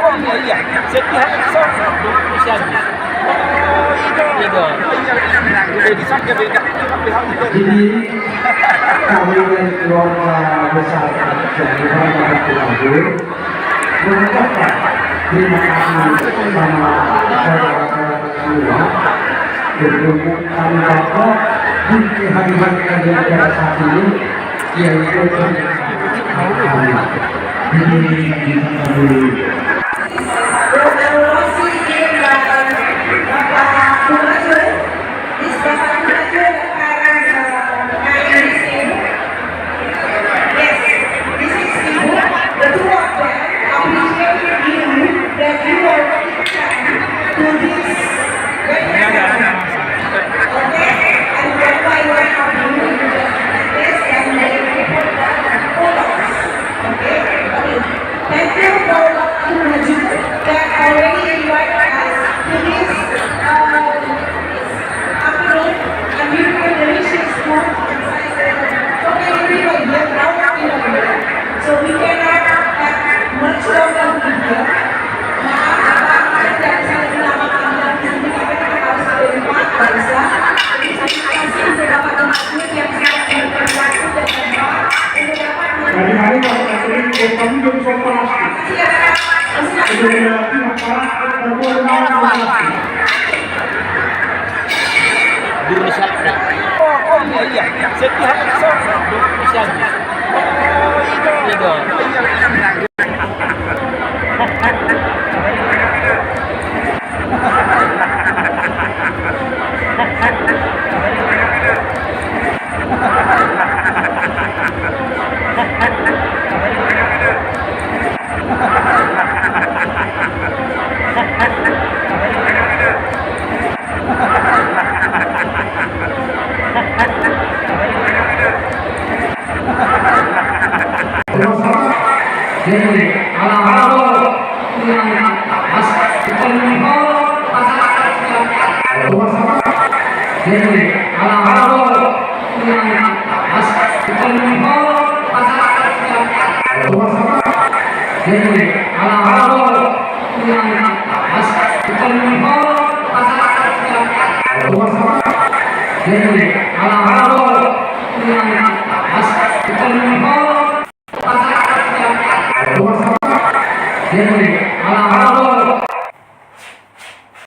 Oh iya, setiap bisa habis. Oh itu. Udah disangka beda. Jadi kami dari keluarga besar Jawa Barat mengucapkan terima kasih sama saudara-saudara semua untuk kami dapat di hari-hari yang pada saat ini yaitu Oh iya, setiap bisa habis. Oh itu. Jadi,